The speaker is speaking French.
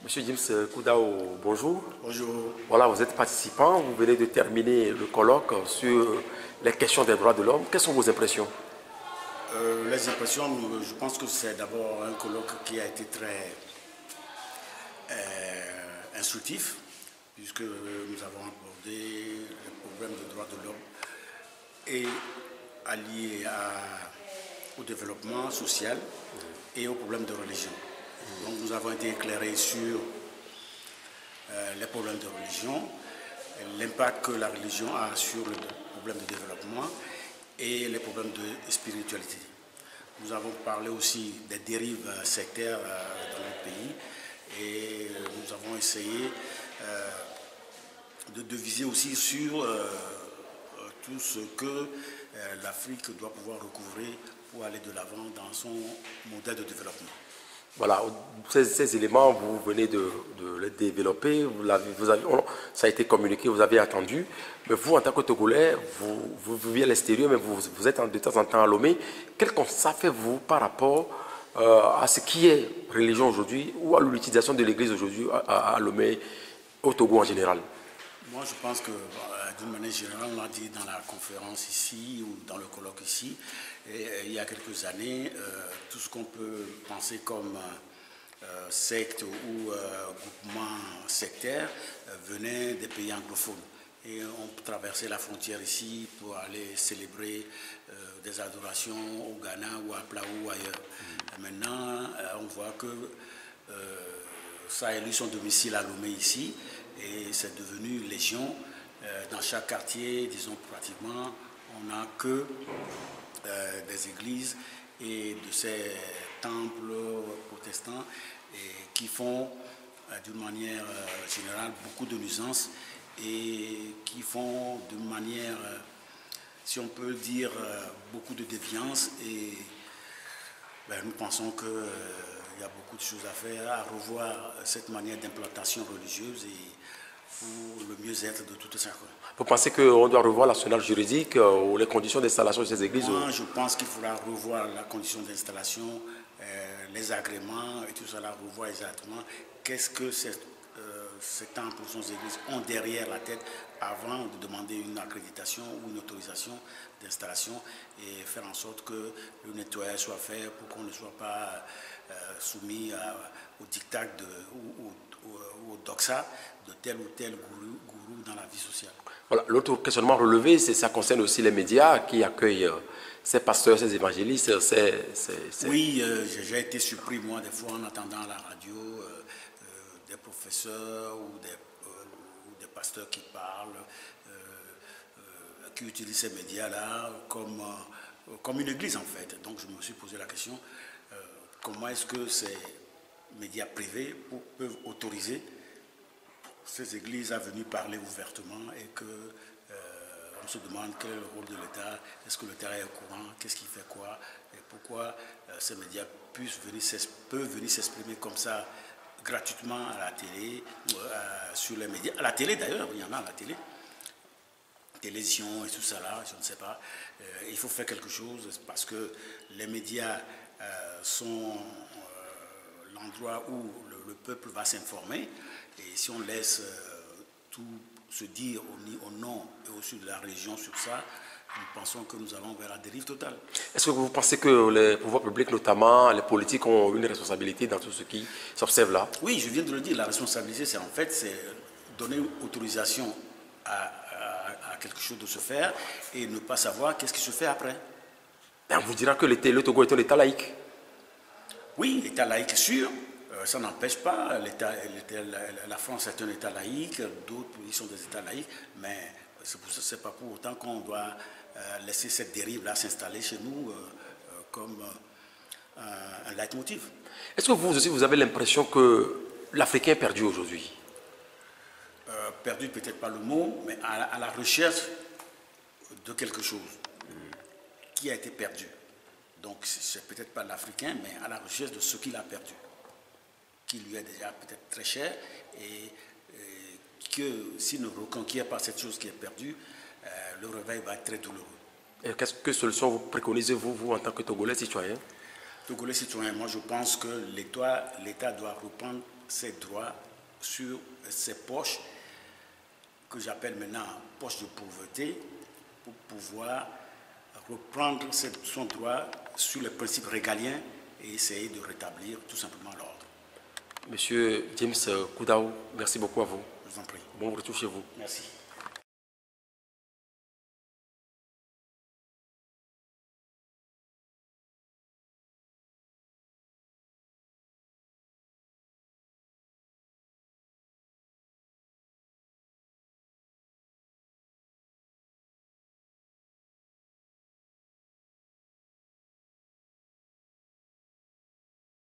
Monsieur James Koudao, bonjour. Bonjour. Voilà, vous êtes participant, vous venez de terminer le colloque sur les questions des droits de l'homme. Quelles sont vos impressions? Les impressions, je pense que c'est d'abord un colloque qui a été très instructif, puisque nous avons abordé les problèmes des droits de l'homme et alliés au développement social et aux problèmes de religion. Donc nous avons été éclairés sur les problèmes de religion, l'impact que la religion a sur le problème de développement et les problèmes de spiritualité. Nous avons parlé aussi des dérives sectaires dans notre pays et nous avons essayé de viser aussi sur tout ce que l'Afrique doit pouvoir recouvrer pour aller de l'avant dans son modèle de développement. Voilà, ces éléments, vous venez de les développer, ça a été communiqué, vous avez attendu. Mais vous, en tant que Togolais, vous vivez à l'extérieur, mais vous êtes de temps en temps à Lomé. Quel constat faites-vous par rapport à ce qui est religion aujourd'hui ou à l'utilisation de l'église aujourd'hui à Lomé, au Togo en général? Moi, je pense que, d'une manière générale, on l'a dit dans la conférence ici ou dans le colloque ici, il y a quelques années, tout ce qu'on peut penser comme secte ou groupement sectaire venait des pays anglophones. Et on traversait la frontière ici pour aller célébrer des adorations au Ghana ou à Plaou ou ailleurs. Et maintenant, on voit que ça a élu son domicile à Lomé ici. Et c'est devenu légion. Dans chaque quartier, disons pratiquement, on n'a que des églises et de ces temples protestants qui font d'une manière générale beaucoup de nuisances et qui font d'une manière, si on peut dire, beaucoup de déviance. Et nous pensons qu'il y a beaucoup de choses à faire, à revoir cette manière d'implantation religieuse et pour le mieux-être de tout ça. Vous pensez qu'on doit revoir l'arsenal juridique ou les conditions d'installation de ces églises? Moi, je pense qu'il faudra revoir la condition d'installation, les agréments et tout ça, revoir exactement qu'est-ce que ces temples ou ces églises ont derrière la tête avant de demander une accréditation ou une autorisation d'installation et faire en sorte que le nettoyage soit fait pour qu'on ne soit pas soumis au diktat ou au doxa de tel ou tel gourou dans la vie sociale. Voilà. L'autre questionnement relevé, ça concerne aussi les médias qui accueillent ces pasteurs, ces évangélistes. Oui, j'ai été surpris, moi, des fois, en attendant à la radio, des professeurs ou des pasteurs qui parlent, qui utilisent ces médias-là comme une église, en fait. Donc, je me suis posé la question, comment est-ce que ces médias privés peuvent autoriser ces églises à venir parler ouvertement et que on se demande quel est le rôle de l'État, est-ce que l'État est au courant, qu'est-ce qu'il fait quoi, et pourquoi ces médias peuvent venir s'exprimer comme ça gratuitement à la télé, sur les médias. À la télé d'ailleurs, il y en a à la télé, télévision et tout ça là, je ne sais pas. Il faut faire quelque chose parce que les médias sont l'endroit où le peuple va s'informer. Et si on laisse tout se dire au nom et au sud de la région sur ça, nous pensons que nous allons vers la dérive totale. Est-ce que vous pensez que les pouvoirs publics, notamment les politiques, ont une responsabilité dans tout ce qui s'observe là? Oui, je viens de le dire, la responsabilité, c'est donner autorisation à quelque chose de se faire et ne pas savoir qu'est-ce qui se fait après. On vous dira que le Togo est un État laïque. Oui, l'État laïque est sûr. Ça n'empêche pas, la France est un État laïque, d'autres pays sont des États laïques, mais ce n'est pas pour autant qu'on doit laisser cette dérive-là s'installer chez nous comme un leitmotiv. Est-ce que vous aussi, vous avez l'impression que l'Africain est perdu aujourd'hui? Perdu, peut-être pas le mot, mais à la recherche de quelque chose qui a été perdu. Donc, c'est peut-être pas l'Africain, mais à la recherche de ce qu'il a perdu, qui lui est déjà peut-être très cher, et que s'il ne reconquiert pas cette chose qui est perdue, le réveil va être très douloureux. Et quelle solution vous préconisez, vous, en tant que Togolais citoyen? Togolais citoyen, moi je pense que l'État doit reprendre ses droits sur ses poches, que j'appelle maintenant poches de pauvreté, pour pouvoir reprendre son droit sur les principes régaliens et essayer de rétablir tout simplement l'ordre. Monsieur James Koudaou, merci beaucoup à vous. Je vous en prie. Bon retour chez vous. Merci.